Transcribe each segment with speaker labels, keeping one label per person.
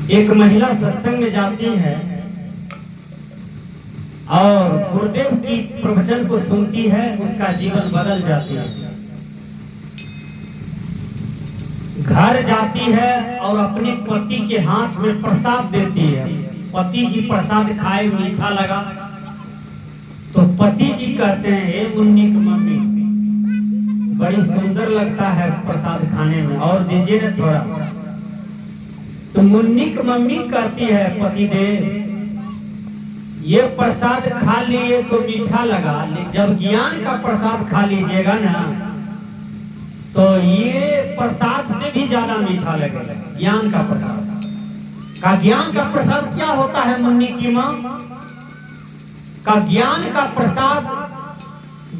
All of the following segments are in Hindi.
Speaker 1: एक महिला सत्संग में जाती है और गुरुदेव की प्रवचन को सुनती है, उसका जीवन बदल जाती है। घर जाती है और अपने पति के हाथ में प्रसाद देती है। पति जी प्रसाद खाए, मीठा लगा तो पति जी कहते हैं, हे मुन्नी की मम्मी, बड़ी सुंदर लगता है प्रसाद खाने में, और दीजिए ना थोड़ा। तो मुन्नी की मम्मी कहती है, पति देव ये प्रसाद खा लिए तो मीठा लगा, जब ज्ञान का प्रसाद खा लीजिएगा ना तो ये प्रसाद से भी ज्यादा मीठा लगेगा। ज्ञान का प्रसाद का, ज्ञान का प्रसाद क्या होता है मुन्नी की माँ का? ज्ञान का प्रसाद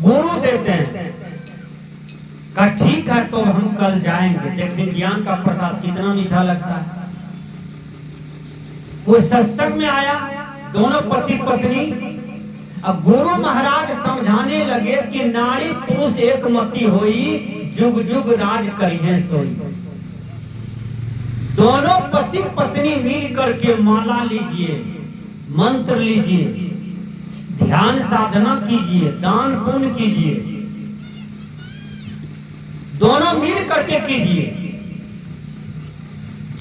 Speaker 1: गुरु देते हैं। का ठीक है तो हम कल जाएंगे, देखिए ज्ञान का प्रसाद कितना मीठा लगता है। वो सत्संग में आया, दोनों पति पत्नी। अब गुरु महाराज समझाने लगे कि नारी पुरुष एक मति होई, जुग जुग राज करिए सोई। दोनों पति पत्नी मिल करके माला लीजिए, मंत्र लीजिए, ध्यान साधना कीजिए, दान पुण्य कीजिए, दोनों मिल करके कीजिए।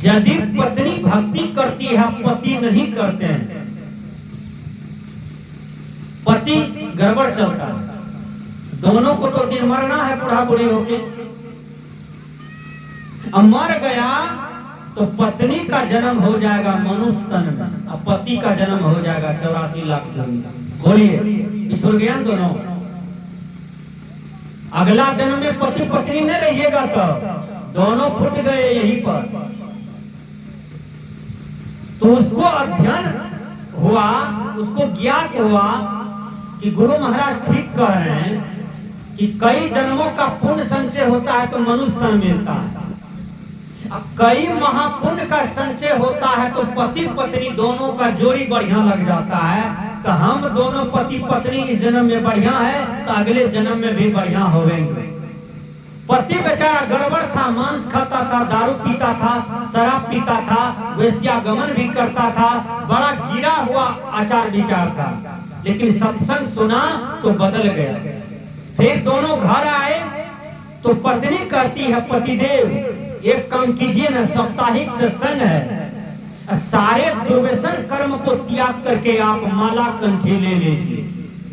Speaker 1: यदि पत्नी भक्ति करती है, पति नहीं करते हैं, पति गड़बड़ चलता है। दोनों को तो दिन मरना है, बूढ़ा बूढ़ी होके। अब मर गया तो पत्नी का जन्म हो जाएगा मनुष्य तन में, और पति का जन्म हो जाएगा 84 लाख जमीन। बोलिए, बिछुड़ गया दोनों। अगला जन्म में पति पत्नी नहीं रहिएगा तो दोनों फूट गए यहीं पर। तो उसको अध्ययन हुआ, उसको ज्ञात हुआ कि गुरु महाराज ठीक कह रहे हैं कि कई जन्मों का पुण्य संचय होता है तो मनुष्य तन मिलता है। अब कई महापुण्य का संचय होता है तो पति पत्नी दोनों का जोड़ी बढ़िया लग जाता है। तो हम दोनों पति पत्नी इस जन्म में बढ़िया है तो अगले जन्म में भी बढ़िया होवेंगे। पति बेचारा गड़बड़ था, मांस खाता था, दारू पीता था, शराब पीता था, वेश्यागमन भी करता था, बड़ा गिरा हुआ आचार विचार था। लेकिन सत्संग सुना तो बदल गया। फिर दोनों घर आए तो पत्नी कहती है, पतिदेव एक काम कीजिए ना, साप्ताहिक सत्संग है, सारे दुर्व्यसन कर्म को त्याग करके आप माला कंठी ले लीजिए।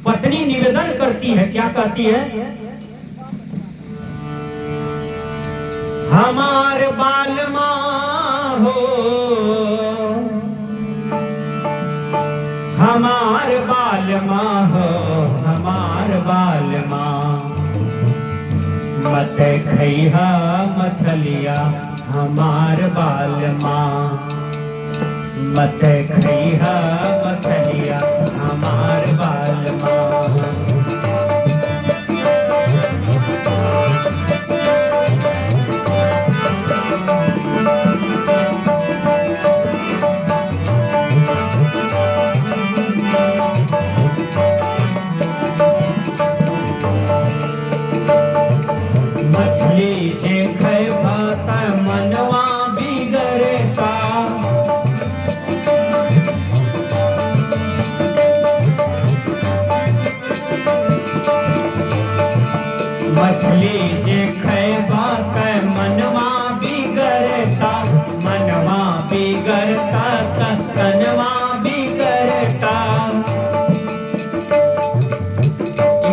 Speaker 1: पत्नी निवेदन करती है, क्या कहती है? हमार बाल माँ हो, हमार बाल माँ हो, हमार बाल माँ, मत खैहा मछलिया हमार बाल माँ, मत खैहा मछलिया हमार बाल माँ।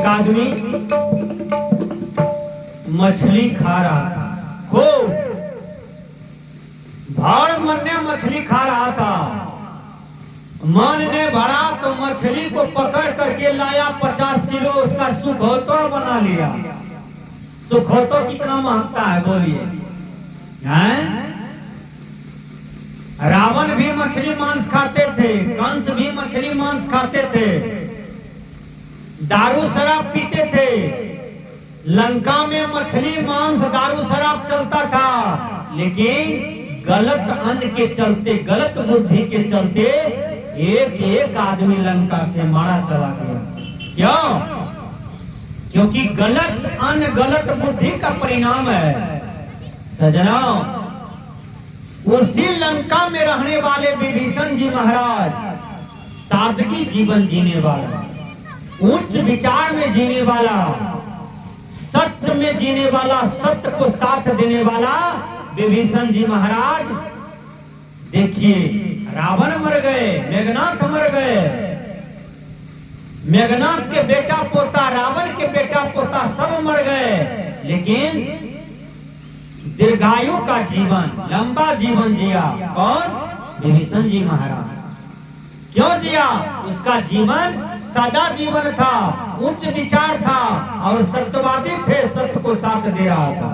Speaker 1: आदमी मछली खा रहा था, हो भाड़ मन ने मछली खा रहा था। मन ने भरा तो मछली को पकड़ करके लाया, 50 किलो उसका सुखोतो बना लिया। सुखोतो कितना महकता है बोलिए? रावण भी मछली मांस खाते थे, कंस भी मछली मांस खाते थे, दारू शराब पीते थे। लंका में मछली मांस दारू शराब चलता था, लेकिन गलत अन्न के चलते, गलत बुद्धि के चलते एक एक आदमी लंका से मारा चला गया। क्यों? क्योंकि गलत अन्न गलत बुद्धि का परिणाम है। सजनों, उसी लंका में रहने वाले विभीषण जी महाराज सादगी जीवन जीने वाला, उच्च विचार में जीने वाला, सत्य में जीने वाला, सत्य को साथ देने वाला विभीषण जी महाराज। देखिए रावण मर गए, मेघनाथ मर गए, मेघनाथ के बेटा पोता, रावण के बेटा पोता सब मर गए, लेकिन दीर्घायु का जीवन, लंबा जीवन जिया कौन? विभीषण जी महाराज। क्यों जिया? उसका जीवन सदा जीवन था, उच्च विचार था और सत्यवादी थे, सत्य को साथ दे रहा था।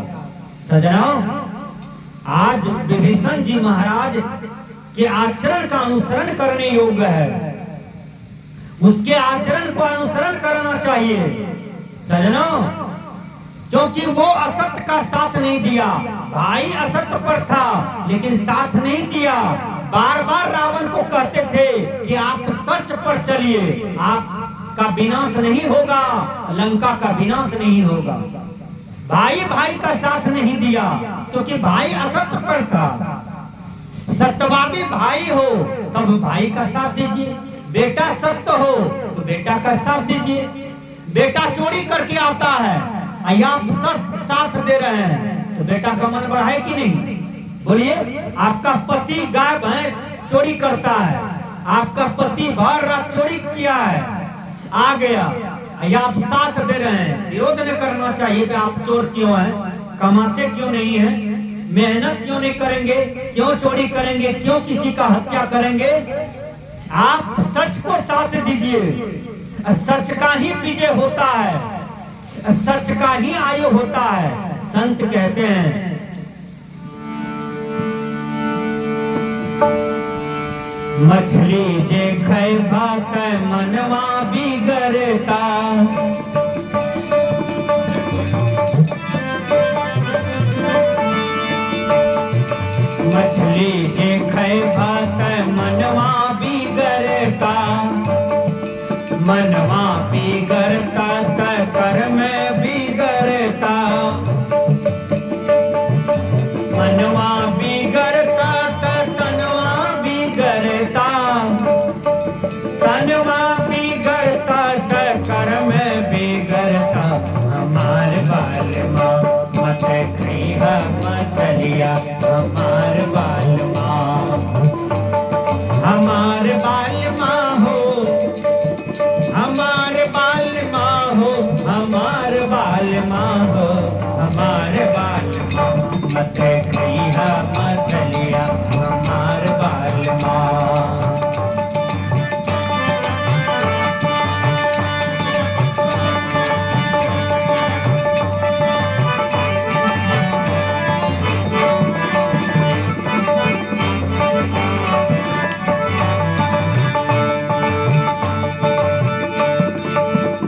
Speaker 1: सजनों, आज विभीषण जी महाराज के आचरण का अनुसरण करने योग्य है, उसके आचरण को अनुसरण करना चाहिए सजनों, क्योंकि वो असत्य का साथ नहीं दिया। भाई असत्य पर था लेकिन साथ नहीं दिया। बार बार रावण को कहते थे कि आप सच पर चलिए, आपका विनाश नहीं होगा, लंका का विनाश नहीं होगा। भाई भाई का साथ नहीं दिया क्योंकि भाई असत्य पर था। सत्यवादी भाई हो तब भाई का साथ दीजिए, बेटा सत्य हो तो बेटा का साथ दीजिए। बेटा चोरी करके आता है, आप सब साथ दे रहे हैं तो बेटा का मन बढ़ा है कि नहीं? बोलिए। आपका पति गाय भैंस चोरी करता है, आपका पति भर रात चोरी किया है, आ गया, आप साथ दे रहे हैं। विरोध नहीं करना चाहिए कि आप चोर क्यों हैं, कमाते क्यों नहीं हैं, मेहनत क्यों नहीं करेंगे, क्यों चोरी करेंगे, क्यों किसी का हत्या करेंगे। आप सच को साथ दीजिए। सच का ही विजय होता है, सच का ही आयु होता है। संत कहते हैं मछली जे खाए भात मनवा बिगड़ता, मछली जे खाए भात मनवा बिगड़ता, मनवा बिगड़ता त कर्म बिगड़ता, मनवा बिगड़ता त तनवा बिगड़ता, तनवा बिगड़ता त कर्म बिगड़ता। हमार बाल माँ मत खइहा मछलिया, हमार बाल माँ, हमार बाल माँ हो, हमार बाल माँ हो, हमार बाल माँ हो, हमार बाल माँ मत खइहा मछलिया, हमार बाल माँ।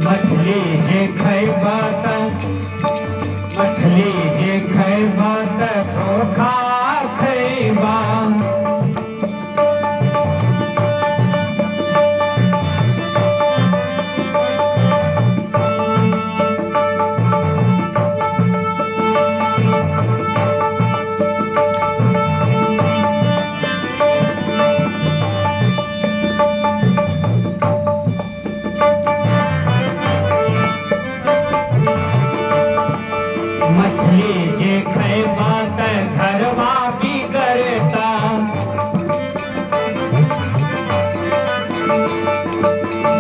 Speaker 1: मछली जे खइबा त, मछली जे खइबा त धोखा खइबा, मछली जे खइबा त घरवा बिगड़ता,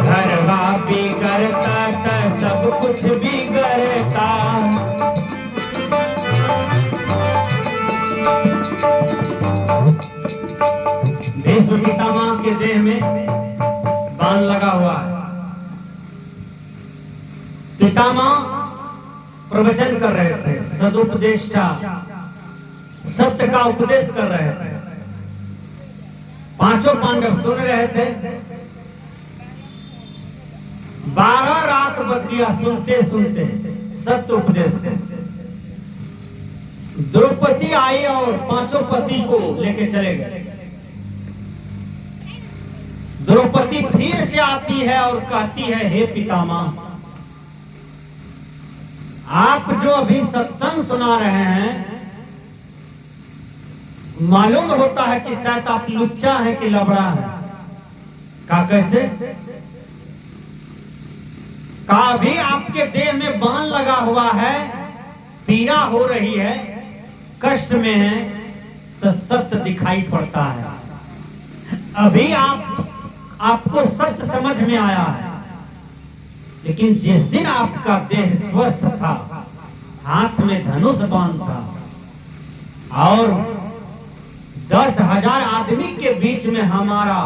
Speaker 1: घरवा बिगड़ता त सब कुछ बिगड़ता। भीष्म पितामह के देह में बाण लगा हुआ है। पितामह प्रवचन कर रहे थे, सदुपदेष्टा, सत्य का उपदेश कर रहे थे। पांचों पांडव सुन रहे थे। 12 रात बज गया सुनते सुनते सत्य उपदेश को। द्रौपदी आई और पांचों पति को लेके चले गए। द्रौपदी फिर से आती है और कहती है, हे पितामह, आप जो अभी सत्संग सुना रहे हैं मालूम होता है कि शायद आप लुच्चा है कि लबड़ा है। का कैसे? का भी आपके देह में बाण लगा हुआ है, पीड़ा हो रही है, कष्ट में है, तो सत्य दिखाई पड़ता है। अभी आपको सत्य समझ में आया है, लेकिन जिस दिन आपका देह स्वस्थ था, हाथ में धनुष बाण था और 10,000 आदमी के बीच में हमारा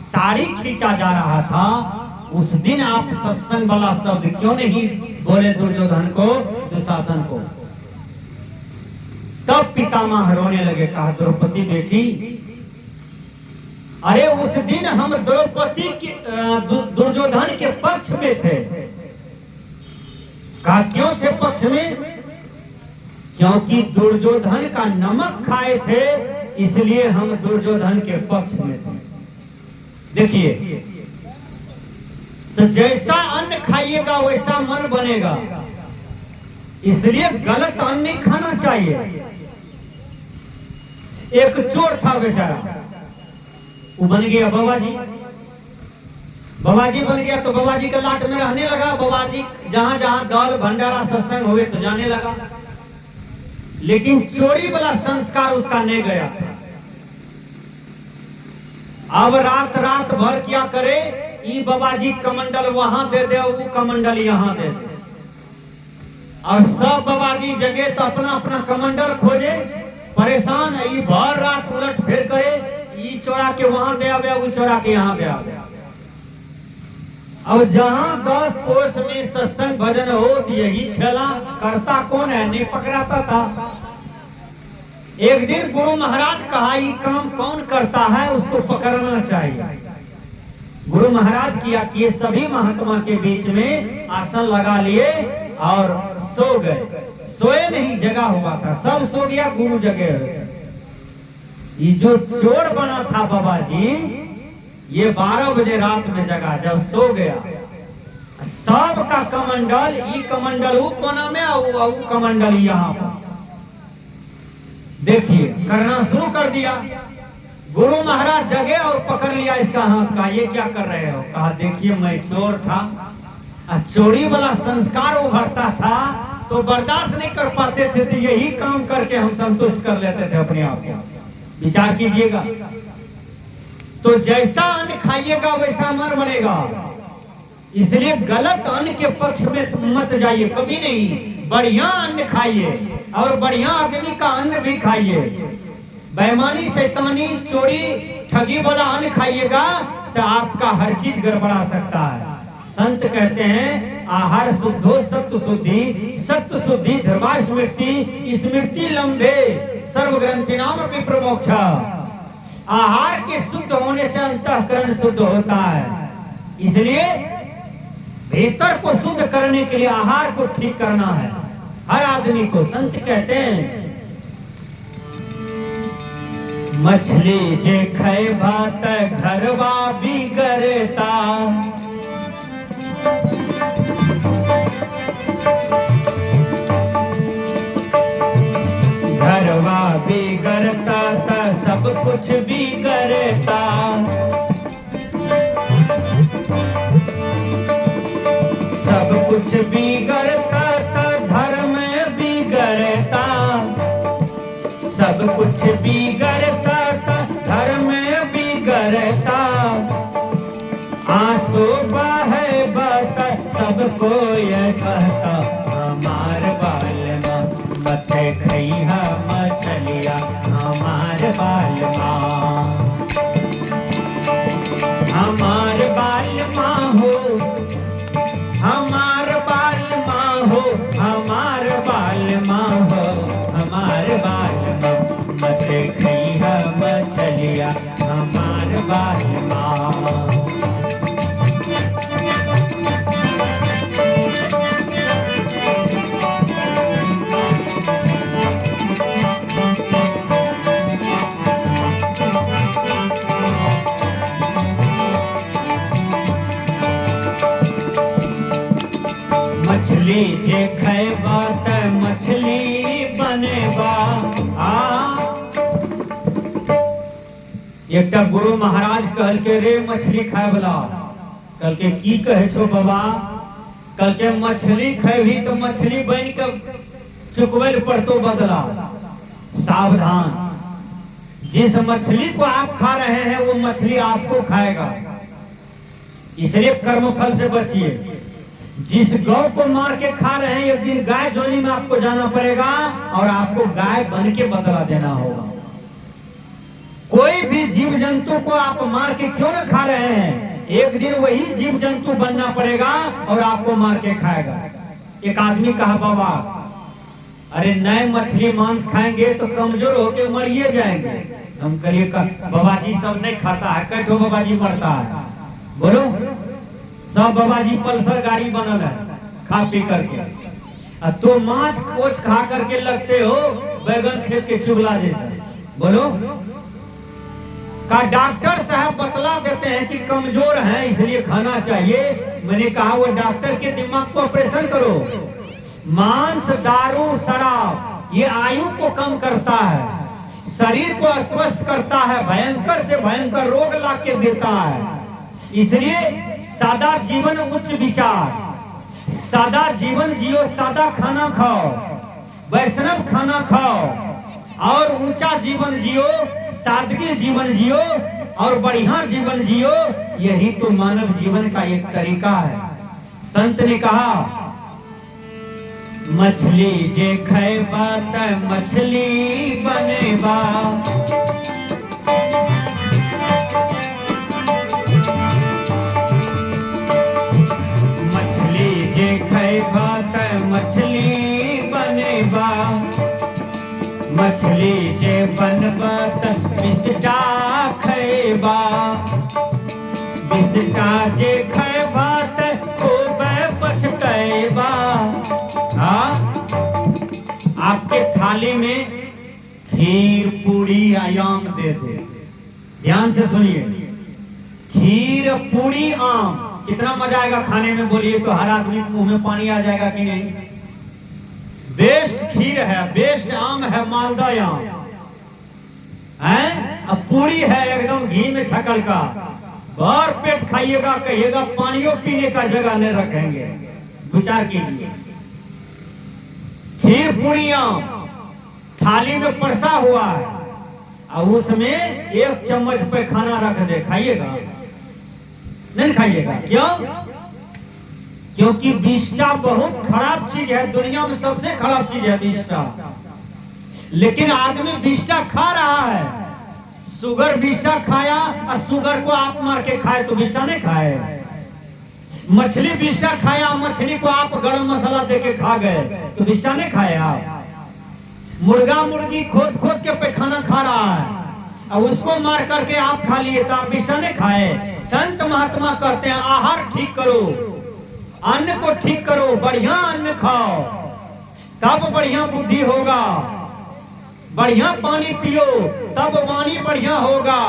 Speaker 1: साड़ी खींचा जा रहा था, उस दिन आप सत्संग वाला शब्द क्यों नहीं बोले दुर्योधन को, दुशासन को? तब पितामह रोने लगे। कहा द्रौपदी बेटी, अरे उस दिन हम द्रौपदी के दुर्योधन के पक्ष में थे। कहा क्यों थे पक्ष में? क्योंकि दुर्योधन का नमक खाए थे, इसलिए हम दुर्योधन के पक्ष में थे। देखिए, तो जैसा अन्न खाइएगा वैसा मन बनेगा, इसलिए गलत अन्न नहीं खाना चाहिए। एक चोर था बेचारा, वो बन गया बाबा जी। बाबा जी बन गया तो बाबा जी के लाट में रहने लगा। बाबा जी जहां जहां दल भंडारा सत्संग हुए तो जाने लगा, लेकिन चोरी वाला संस्कार उसका नहीं गया। अब रात रात भर क्या करे, ये बाबा जी कमंडल वहां दे दे, वो कमंडल यहाँ दे दे, और सब बाबा जी जगह तो अपना अपना कमंडल खोजे, परेशान है। ये भर रात उलट फिर करे, ये चोरा के वहां दे आवे, वो चोरा के यहाँ दे आवे। अब जहां 10 कोस में सत्संग भजन हो, यही खेला करता कौन है, नहीं पकड़ाता था। एक दिन गुरु महाराज कहा, ये काम कौन करता है, उसको पकड़ना चाहिए। गुरु महाराज किया कि सभी महात्मा के बीच में आसन लगा लिए और सो गए। सोए नहीं, जगा हुआ था, सब सो गया, गुरु जगे। ये जो चोर बना था बाबा जी, ये 12 बजे रात में जगा, जब सो गया सब का कमंडल, ये कमंडल वो कोना में, वो कमंडल यहाँ पर। देखिए करना शुरू कर दिया। गुरु महाराज जगे और पकड़ लिया इसका हाथ का, ये क्या कर रहे हो? कहा देखिए मैं चोर था, चोरी वाला संस्कार उभरता था तो बर्दाश्त नहीं कर पाते थे, तो यही काम करके हम संतुष्ट कर लेते थे अपने आप को। विचार कीजिएगा, तो जैसा अन्न खाइएगा वैसा मन बनेगा, इसलिए गलत अन्न के पक्ष में मत जाइए कभी नहीं। बढ़िया अन्न खाइए और बढ़िया आदमी का अन्न भी खाइए। बेईमानी, शैतानी, चोरी, ठगी वाला अन्न खाइएगा तो आपका हर चीज गड़बड़ा सकता है। संत कहते हैं आहार शुद्धो सत्व शुद्धि, सत्व शुद्धि धर्मा स्मृति, स्मृति लंबे सर्व ग्रंथि नाम विप्रमोक्ष। आहार के शुद्ध होने से अंतःकरण शुद्ध होता है, इसलिए भीतर को शुद्ध करने के लिए आहार को ठीक करना है हर आदमी को। संत कहते हैं मछली जे खाए भात घरवा बिगड़ता, घरवा बिगड़ता था सब कुछ बिगड़ता, सब कुछ बिगड़ता था धर्म बिगड़ता, सब कुछ बिगड़ता था धर्म बिगड़ता, आंसू बहे बता सबको ये कहता, हमार बालमा मथे खैहा मछलिया, हमार बालमा, हमार बालमा हो, हमार बालमा हो, हमार बालमा हो, हमार बालमा मथे खैहा मछलिया, हमार बालमा। मछली जे खैबा त मछली बनेबा, एक गुरु महाराज कहल के रे मछली खाए वाला, कल के की कहे छो बाबा, कल के मछली खेबी तो मछली बन के चुकवल पर तो बदला। सावधान, जिस मछली को आप खा रहे हैं वो मछली आपको खाएगा, इसलिए कर्मफल से बचिए। जिस गौ को मार के खा रहे हैं एक दिन गाय जोनी में आपको जाना पड़ेगा और आपको गाय बन के बदला देना होगा। कोई भी जीव जंतु को आप मार के क्यों न खा रहे हैं, एक दिन वही जीव जंतु बनना पड़ेगा और आपको मार के खाएगा। एक आदमी कहा बाबा अरे नए मछली मांस खाएंगे तो कमजोर होके मरिए जाएंगे। हम कहिए बाबा जी सब नहीं खाता है, कैठो बाबा जी मरता है, बोलो सब बाबा जी पल्सर गाड़ी बनल है खा पी करके, तो माछ कोच खा करके लगते हो बैगन खेत के चुगला जैसा। बोलो का डॉक्टर साहब बतला देते हैं कि कमजोर हैं इसलिए खाना चाहिए। मैंने कहा वो डॉक्टर के दिमाग को ऑपरेशन करो। मांस, दारू, शराब ये आयु को कम करता है, शरीर को अस्वस्थ करता है, भयंकर से भयंकर रोग ला के देता है। इसलिए सादा जीवन उच्च विचार, सादा जीवन जियो, सादा खाना खाओ, वैष्णव खाना खाओ और ऊंचा जीवन जियो, सादगी जीवन जियो और बढ़िया जीवन जियो। यही तो मानव जीवन का एक तरीका है। संत ने कहा मछली जे खैबा त मछली बनेबा, मछली जे खैबा त मछली बनेबा, मछली जे बनबा त बिस्टा खैबा, बिस्टा जे खैबा त खूब पछतैबा। आपके थाली में खीर पूरी आम दे दे, ध्यान से सुनिए, खीर पूरी आम, कितना मजा आएगा खाने में बोलिए तो हर आदमी मुंह में पानी आ जाएगा कि नहीं। बेस्ट खीर है, बेस्ट आम है मालदा आम है, अब पूरी है एकदम घी में छकल का, भर पेट खाइएगा, कहिएगा पानियों पीने का जगह नहीं रखेंगे। विचार कीजिए, खीर पूरी आम थाली में परसा हुआ है और उसमें एक चम्मच पे खाना रख दे, खाइएगा नहीं खाइएगा? क्यों? क्योंकि बिस्टा बहुत खराब चीज है, दुनिया में सबसे खराब चीज है बिस्टा। लेकिन आदमी बिस्टा खा रहा है, शुगर बिस्टा खाया और शुगर को आप मार के खाए तो बिस्टा नहीं खाए। मछली बिस्टा खाया, मछली को आप गरम मसाला दे के खा गए तो बिस्टा नहीं खाए आप। मुर्गा मुर्गी खोद खोद के पैखाना खा रहा है और उसको मार करके आप खा लिए तो आप बिस्टा नहीं खाए। संत महात्मा कहते हैं आहार ठीक करो, अन्न को ठीक करो, बढ़िया अन्न खाओ तब बढ़िया बुद्धि होगा, बढ़िया पानी पियो तब वाणी बढ़िया होगा।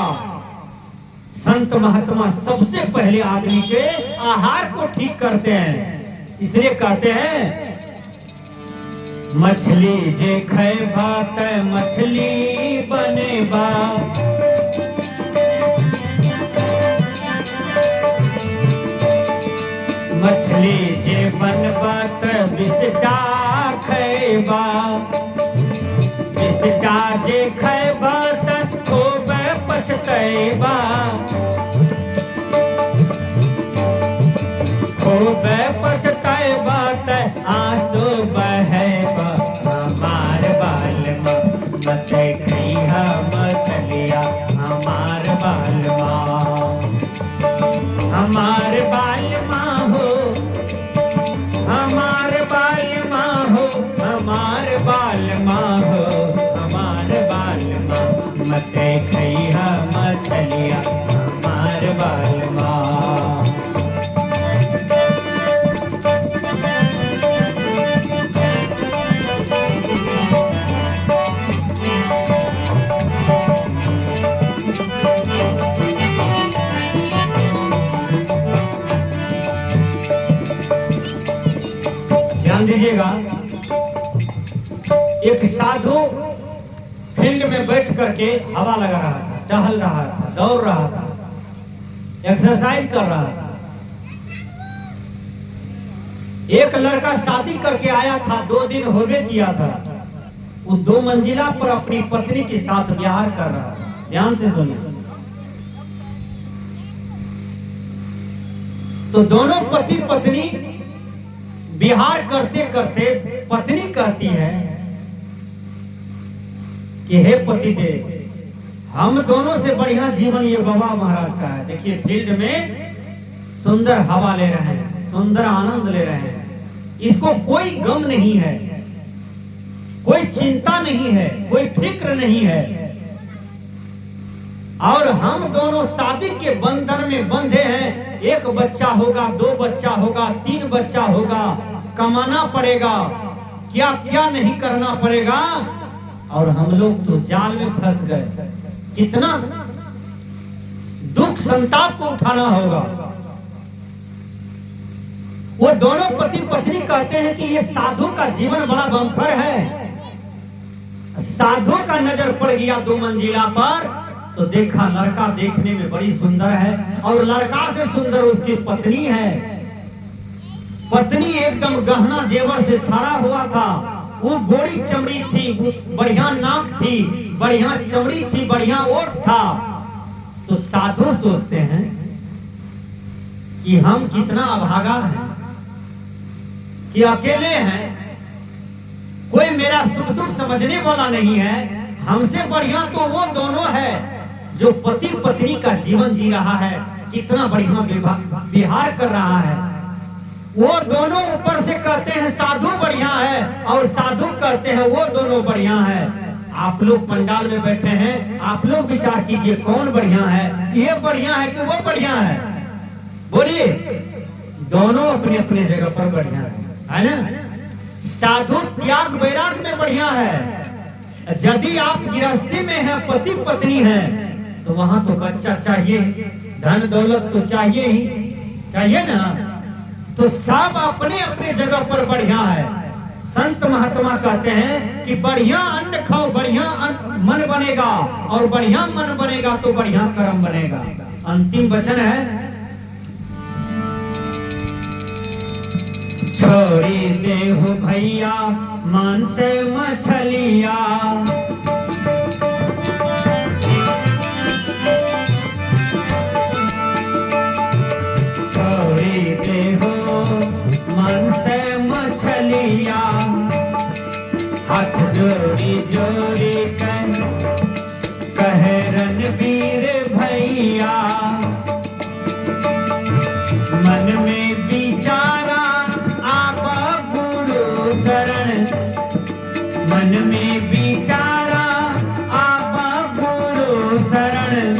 Speaker 1: संत महात्मा सबसे पहले आदमी के आहार को ठीक करते हैं, इसलिए कहते हैं मछली जे खैबा त मछली बनेबा, मछली जे बनबा त बिस्टा खैबा, बिस्टा जे खैबा त खूब पछतैबा, खूब पछतैबा त आंसू बहैबा। हमार बालमा मत खइहा मछलिया, हमार बालमा, हमार बालमा हो, हमार बालमा हो, हमार बालमा हो, हमार बालमा मत खइहा मछलिया, हमार बालमा। ध्यान दीजिएगा, एक साधु फील्ड में बैठ करके हवा लगा रहा था। टहल रहा था, दौड़ रहा था, एक्सरसाइज कर रहा था। एक लड़का शादी करके आया था, 2 दिन होने किया था, वो 2 मंजिला पर अपनी पत्नी के साथ विहार कर रहा था। ध्यान से सुनिए। तो दोनों पति पत्नी विहार करते करते पत्नी कहती है कि हे पतिदेव, हम दोनों से बढ़िया जीवन ये बाबा महाराज का है। देखिए फील्ड में सुंदर हवा ले रहे हैं, सुंदर आनंद ले रहे हैं, इसको कोई गम नहीं है, कोई चिंता नहीं है, कोई फिक्र नहीं है। और हम दोनों शादी के बंधन में बंधे हैं। 1 बच्चा होगा, 2 बच्चा होगा, 3 बच्चा होगा, कमाना पड़ेगा, क्या क्या नहीं करना पड़ेगा। और हम लोग तो जाल में फंस गए। कितना दुख संताप को उठाना होगा। वो दोनों पति पत्नी कहते हैं कि ये साधु का जीवन बड़ा बम्पर है। साधु का नजर पड़ गया 2 मंजिला पर, तो देखा लड़का देखने में बड़ी सुंदर है और लड़का से सुंदर उसकी पत्नी है। पत्नी एकदम गहना जेवर से छाड़ा हुआ था, वो गोरी चमड़ी थी, वो बढ़िया नाक थी, बढ़िया चमड़ी थी, बढ़िया ओठ था। तो साधु सोचते हैं कि हम कितना अभागा हैं, कि अकेले हैं, कोई मेरा सुख दुख समझने वाला नहीं है। हमसे बढ़िया तो वो दोनों है जो पति पत्नी का जीवन जी रहा है, कितना बढ़िया विहार कर रहा है। वो दोनों ऊपर से कहते हैं साधु बढ़िया है, और साधु कहते हैं वो दोनों बढ़िया है। आप लोग पंडाल में बैठे हैं, आप लोग विचार कीजिए कौन बढ़िया है, ये बढ़िया है कि वो बढ़िया है। बोलिए, दोनों अपने अपने जगह पर बढ़िया है ना। साधु त्याग वैराग में बढ़िया है। यदि आप गृहस्थी में हैं, पति पत्नी हैं, तो वहां तो बच्चा चाहिए, धन दौलत तो चाहिए ही, चाहिए ना। तो सब अपने अपने जगह पर बढ़िया है। संत महात्मा कहते हैं कि बढ़िया अन्न खाओ, बढ़िया मन बनेगा, और बढ़िया मन बनेगा तो बढ़िया कर्म बनेगा। अंतिम वचन है, छोड़ी देहु भैया मान से मछलिया, छोड़ी देहु मान से मछलिया, हाथ जोड़ी जोड़ी कहे रणवीर भैया, मन में विचारा मन में विचारा आप गुरु शरण,